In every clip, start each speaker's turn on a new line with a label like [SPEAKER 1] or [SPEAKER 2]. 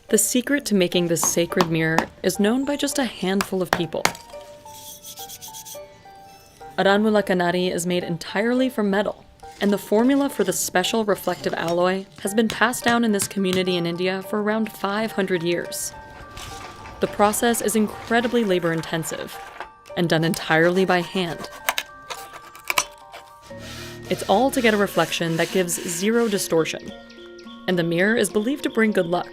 [SPEAKER 1] The secret to making this sacred mirror is known by just a handful of people. Aranmula Kannadi is made entirely from metal, and the formula for the special reflective alloy has been passed down in this community in India for around 500 years. The process is incredibly labor-intensive and done entirely by hand. It's all to get a reflection that gives zero distortion, and the mirror is believed to bring good luck.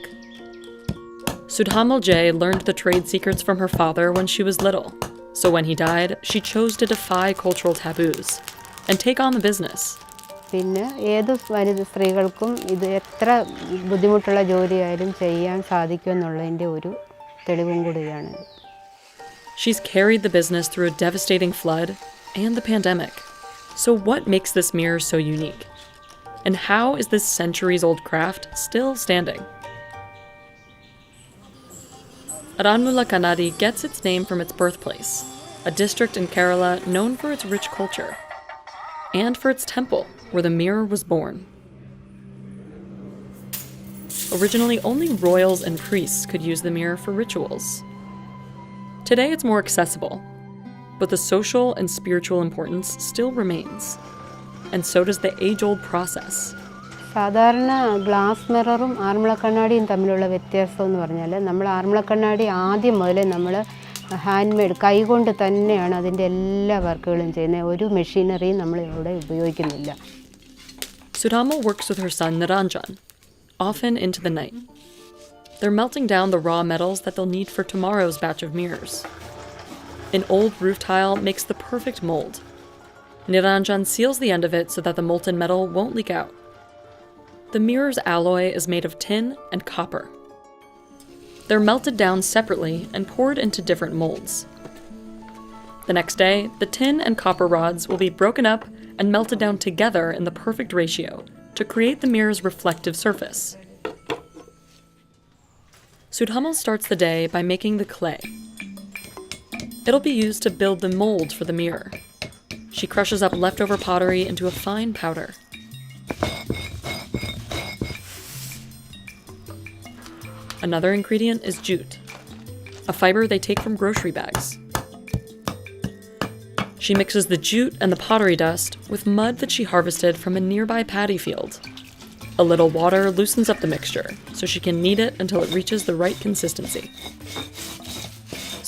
[SPEAKER 1] Sudhamal J learned the trade secrets from her father when she was little, so when he died, she chose to defy cultural taboos and take on the business.
[SPEAKER 2] പിന്നെ ഏത് സ്ത്രീകൾക്കും ഇത് എത്ര ബുദ്ധിമുട്ടുള്ള ജോലിയായാലും ചെയ്യാൻ സാധിക്കുമെന്നുള്ളതിൻ്റെ ഒരു തെളിവും കൂടിയാണ്.
[SPEAKER 1] She's carried the business through a devastating flood and the pandemic. So what makes this mirror so unique? And how is this centuries-old craft still standing? Aranmula Kannadi gets its name from its birthplace, a district in Kerala known for its rich culture, and for its temple, where the mirror was born. Originally, only royals and priests could use the mirror for rituals. Today, it's more accessible, but the social and spiritual importance still remains, and so does the age-old process.
[SPEAKER 2] സാധാരണ glass മിററും Aranmula കണ്ണാടിയും തമ്മിലുള്ള വ്യത്യാസം എന്ന് പറഞ്ഞാൽ നമ്മൾ ആറന്മുള കണ്ണാടി ആദ്യം മുതലേ നമ്മൾ ഹാൻഡ് മെയ്ഡ് കൈകൊണ്ട് തന്നെയാണ് അതിൻ്റെ എല്ലാ വർക്കുകളും ചെയ്യുന്നത്. ഒരു മെഷീനറിയും നമ്മൾ ഇവിടെ ഉപയോഗിക്കുന്നില്ല.
[SPEAKER 1] Sudhamal works with her son Niranjan, often into the night. They're melting down the raw metals that they'll need for tomorrow's batch of mirrors. An old roof tile makes the perfect mold. Niranjan seals the end of it so that the molten metal won't leak out. The mirror's alloy is made of tin and copper. They're melted down separately and poured into different molds. The next day, the tin and copper rods will be broken up and melted down together in the perfect ratio to create the mirror's reflective surface. Sudhamal starts the day by making the clay. It'll be used to build the mold for the mirror. She crushes up leftover pottery into a fine powder. Another ingredient is jute, a fiber they take from grocery bags. She mixes the jute and the pottery dust with mud that she harvested from a nearby paddy field. A little water loosens up the mixture, so she can knead it until it reaches the right consistency.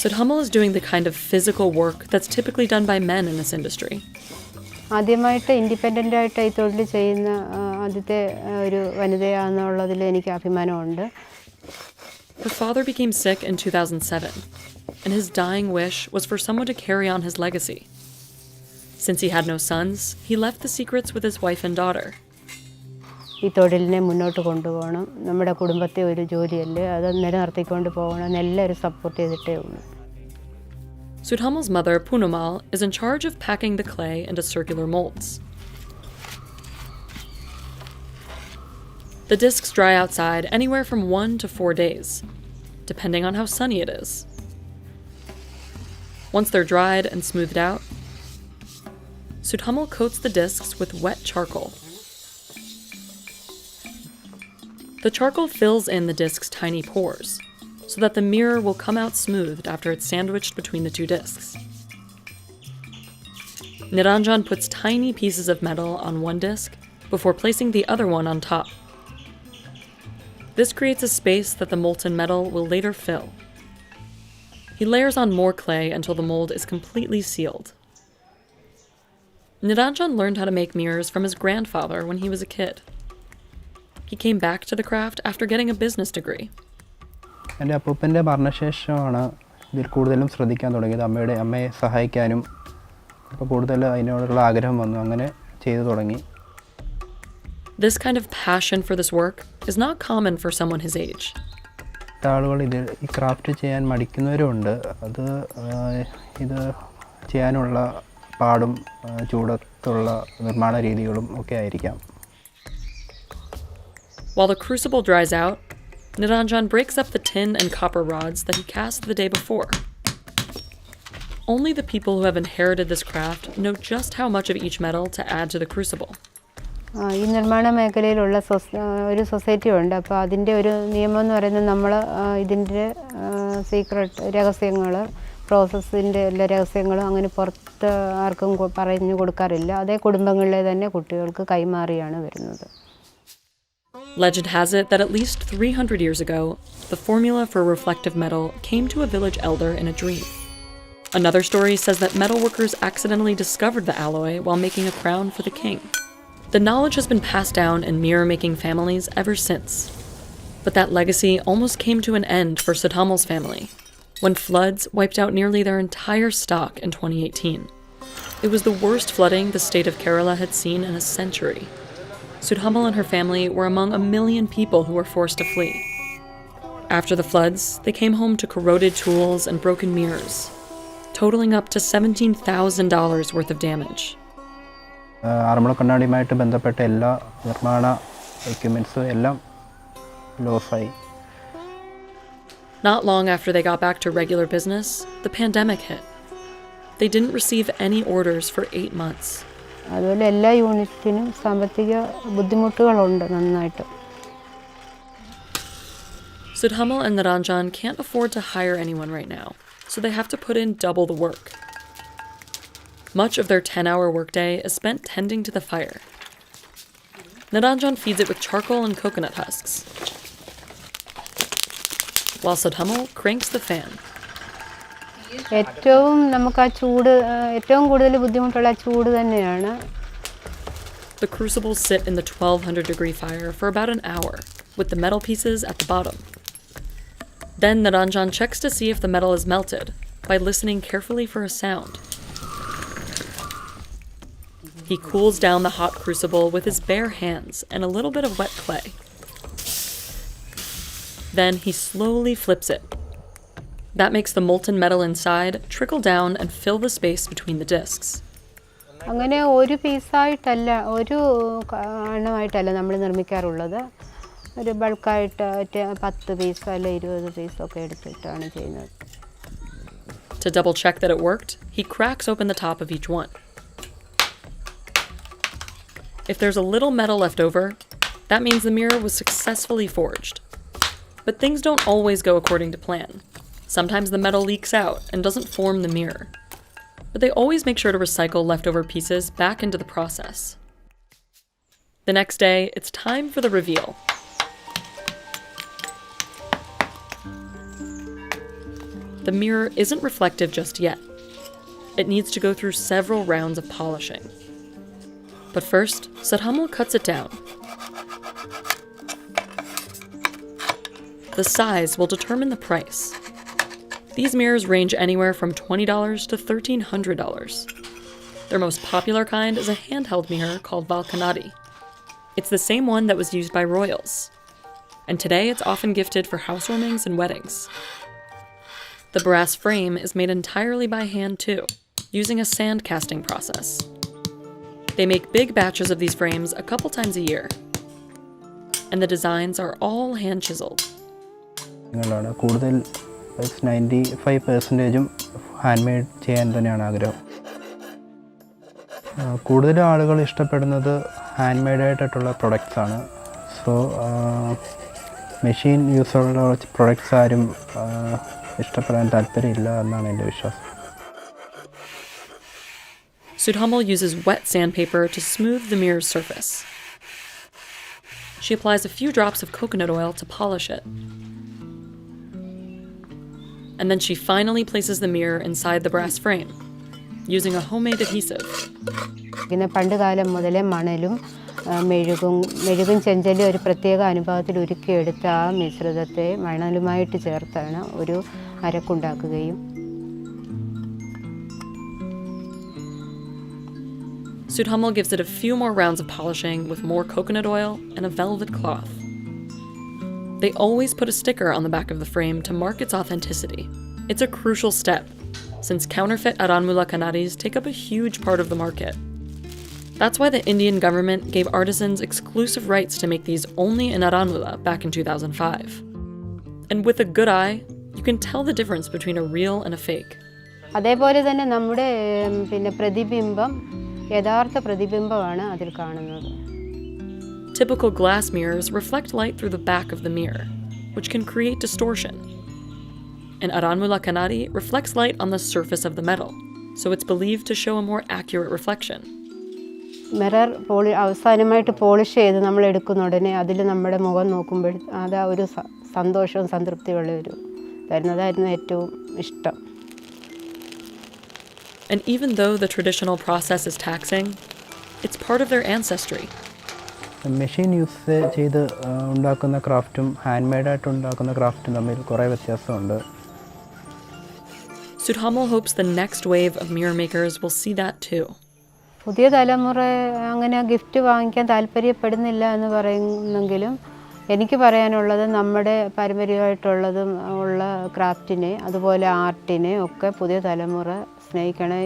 [SPEAKER 1] Sudhamal is doing the kind of physical work that's typically done by men in this industry.
[SPEAKER 2] ആദ്യമായിട്ട് ഇൻഡിപെൻഡൻ്റായിട്ട് ഈ തൊഴിൽ ചെയ്യുന്ന ആദ്യത്തെ ഒരു വനിതയാണെന്നുള്ളതിൽ എനിക്ക് അഭിമാനമുണ്ട്.
[SPEAKER 1] Her father became sick in 2007, and his dying wish was for someone to carry on his legacy. Since he had no sons, he left the secrets with his wife and daughter.
[SPEAKER 2] ഈ തൊഴിലിനെ മുന്നോട്ട് കൊണ്ടുപോകണം, നമ്മുടെ കുടുംബത്തെ ഒരു ജോലിയല്ലേ, അത് നിലനിർത്തിക്കൊണ്ട് പോകണം എന്ന് എല്ലാവരും സപ്പോർട്ട് ചെയ്തിട്ടേ ഉള്ളൂ.
[SPEAKER 1] Sudhamal's mother, Punamal, is in charge of packing the clay into circular molds. The discs dry outside anywhere from 1 to 4 days, depending on how sunny it is. Once they're dried and smoothed out, Sudhamal coats the discs with wet charcoal. The charcoal fills in the disc's tiny pores, so that the mirror will come out smoothed after it's sandwiched between the two discs. Niranjan puts tiny pieces of metal on one disc before placing the other one on top. This creates a space that the molten metal will later fill. He layers on more clay until the mold is completely sealed. Niranjan learned how to make mirrors from his grandfather when he was a kid. He came back to the craft after getting a business degree.
[SPEAKER 3] എൻ്റെ അപ്പൂപ്പൻ്റെ മരണശേഷമാണ് ഇതിൽ കൂടുതലും ശ്രദ്ധിക്കാൻ തുടങ്ങിയത്. അമ്മയെ സഹായിക്കാനും അപ്പോൾ കൂടുതൽ അതിനോടുള്ള ആഗ്രഹം വന്നു, അങ്ങനെ ചെയ്തു തുടങ്ങി.
[SPEAKER 1] This kind of passion for this work is not common for someone his age.
[SPEAKER 3] ആളുകൾ ഈ ക്രാഫ്റ്റ് ചെയ്യാൻ മടിക്കുന്നവരുമുണ്ട്. അത് ഇത് ചെയ്യാനുള്ള പാടും ചൂടത്തുള്ള നിർമ്മാണ രീതികളും ഒക്കെ ആയിരിക്കാം.
[SPEAKER 1] While the crucible dries out, Niranjan breaks up the tin and copper rods that he cast the day before. Only the people who have inherited this craft know just how much of each metal to add to the crucible.
[SPEAKER 2] ഈ നിർമ്മാണ മേഖലയിലുള്ള ഒരു society ഉണ്ട്. അപ്പോൾ അതിൻ്റെ ഒരു നിയമം എന്ന് പറയുന്നത് നമ്മൾ ഇതിൻ്റെ സീക്രട്ട് രഹസ്യങ്ങൾ, പ്രോസസ്സിൻ്റെ എല്ലാ രഹസ്യങ്ങളും അങ്ങനെ പുറത്ത് ആർക്കും പറഞ്ഞു കൊടുക്കാറില്ല. അതേ കുടുംബങ്ങളിലെ തന്നെ കുട്ടികൾക്ക് കൈമാറിയാണ് വരുന്നത്.
[SPEAKER 1] Legend has it that at least 300 years ago, the formula for reflective metal came to a village elder in a dream. Another story says that metalworkers accidentally discovered the alloy while making a crown for the king. The knowledge has been passed down in mirror-making families ever since. But that legacy almost came to an end for Sudhamal's family, when floods wiped out nearly their entire stock in 2018. It was the worst flooding the state of Kerala had seen in a century. Sudhamal and her family were among 1 million people who were forced to flee. After the floods, they came home to corroded tools and broken mirrors, totaling up to $17,000 worth of damage.
[SPEAKER 3] Aranmula കണ്ണാടിയുമായിട്ട് ബന്ധപ്പെട്ട എല്ലാ നിർമ്മാണ എക്യുപ്മെൻറ്റ്സും എല്ലാം ലോസായി.
[SPEAKER 1] Not long after they got back to regular business, the pandemic hit. They didn't receive any orders for 8 months.
[SPEAKER 2] അതുപോലെ എല്ലാ യൂണിറ്റിനും സാമ്പത്തിക ബുദ്ധിമുട്ടുകളുണ്ട് നന്നായിട്ട്.
[SPEAKER 1] Sudhamal and Niranjan can't afford to hire anyone right now, so they have to put in double the work. Much of their 10-hour workday is spent tending to the fire. Niranjan feeds it with charcoal and coconut husks, while Sudhamal cranks the fan.
[SPEAKER 2] ഏറ്റവും നമുക്ക് ആ ചൂട് ഏറ്റവും കൂടുതൽ ബുദ്ധിമുട്ടുള്ള ആ ചൂട് തന്നെയാണ്.
[SPEAKER 1] The crucibles sit in the 1200-degree fire for about an hour, with the metal pieces at the bottom. Then Niranjan checks to see if the metal is melted by listening carefully for a sound. He cools down the hot crucible with his bare hands and a little bit of wet clay. Then he slowly flips it. That makes the molten metal inside trickle down and fill the space between the discs.
[SPEAKER 2] അങ്ങനെ ഒരു പീസായിട്ടല്ല, ഒരു എണ്ണമായിട്ടല്ല നമ്മൾ നിർമ്മിക്കാറുള്ളത്. ഒരു ബൾക്കായിട്ട് 10 piece അല്ല 20 പീസൊക്കെ എടുത്തിട്ടാണ് ചെയ്യുന്നത്.
[SPEAKER 1] To double check that it worked, he cracks open the top of each one. If there's a little metal left over, that means the mirror was successfully forged. But things don't always go according to plan. Sometimes the metal leaks out and doesn't form the mirror. But they always make sure to recycle leftover pieces back into the process. The next day, it's time for the reveal. The mirror isn't reflective just yet. It needs to go through several rounds of polishing. But first, Sudhamal cuts it down. The size will determine the price. These mirrors range anywhere from $20 to $1,300. Their most popular kind is a handheld mirror called Valkanadi. It's the same one that was used by royals. And today it's often gifted for housewarmings and weddings. The brass frame is made entirely by hand too, using a sand casting process. They make big batches of these frames a couple times a year. And the designs are all hand chiseled.
[SPEAKER 3] കൂടുതൽ 95% hand made ചെയ്യാൻ തന്നെയാണ് ആഗ്രഹം. കൂടുതൽ ആളുകൾ ഇഷ്ടപ്പെടുന്നത് hand മെയ്ഡായിട്ടുള്ള പ്രൊഡക്ട്സാണ്. So machine യൂസുള്ള products ആരും ഇഷ്ടപ്പെടാൻ താല്പര്യമില്ല എന്നാണ് എൻ്റെ വിശ്വാസം.
[SPEAKER 1] Sudhamal uses wet sandpaper to smooth the mirror's surface. She applies a few drops of coconut oil to polish it. And then she finally places the mirror inside the brass frame, using a homemade adhesive.
[SPEAKER 2] പിന്നെ പണ്ട് കാലം മുതലേ മണലും മെഴുകും ചെഞ്ചലും ഒരു പ്രത്യേക അനുപാതത്തിൽ ഉരുക്കിയെടുത്ത ആ മിശ്രിതത്തെ മണലുമായിട്ട് ചേർത്താണ് ഒരു അരക്കുണ്ടാക്കുകയും.
[SPEAKER 1] Sudhamal gives it a few more rounds of polishing with more coconut oil and a velvet cloth. They always put a sticker on the back of the frame to mark its authenticity. It's a crucial step, since counterfeit Aranmula Kannadis take up a huge part of the market. That's why the Indian government gave artisans exclusive rights to make these only in Aranmula back in 2005. And with a good eye, you can tell the difference between a real and a fake.
[SPEAKER 2] അതേപോലെ തന്നെ നമ്മുടെ പ്രതിബിംബം യഥാർത്ഥ പ്രതിബിംബമാണ് അതിൽ കാണുന്നത്.
[SPEAKER 1] Typical glass mirrors reflect light through the back of the mirror, which can create distortion. And Aranmula Kannadi reflects light on the surface of the metal, so it's believed to show a more accurate reflection.
[SPEAKER 2] Mirror അവസാനമായിട്ട് polish ചെയ്ത് നമ്മൾ എടുക്കുന്ന ഉടനെ അതിൽ നമ്മുടെ മുഖം നോക്കുമ്പോൾ അത് ഒരു സന്തോഷവും സംതൃപ്തിയുള്ള ഒരു തരുന്നതായിരുന്നു ഏറ്റവും ഇഷ്ടം.
[SPEAKER 1] And even though the traditional process is taxing, it's part of their ancestry.
[SPEAKER 3] Machine use ചെയ്ത് ഉണ്ടാക്കുന്ന ക്രാഫ്റ്റും ഹാൻഡ് മെയ്ഡായിട്ട് ഉണ്ടാക്കുന്ന ക്രാഫ്റ്റും തമ്മിൽ കുറേ വ്യത്യാസമുണ്ട്.
[SPEAKER 1] Sudhamal hopes the next wave of mirror makers will see that too.
[SPEAKER 2] പുതിയ തലമുറ അങ്ങനെ ഗിഫ്റ്റ് വാങ്ങിക്കാൻ താല്പര്യപ്പെടുന്നില്ല എന്ന് പറയുന്നെങ്കിലും എനിക്ക് പറയാനുള്ളത് നമ്മുടെ പാരമ്പര്യമായിട്ടുള്ളതും ഉള്ള ക്രാഫ്റ്റിനെ അതുപോലെ ആർട്ടിനെ ഒക്കെ പുതിയ തലമുറ സ്നേഹിക്കണേ.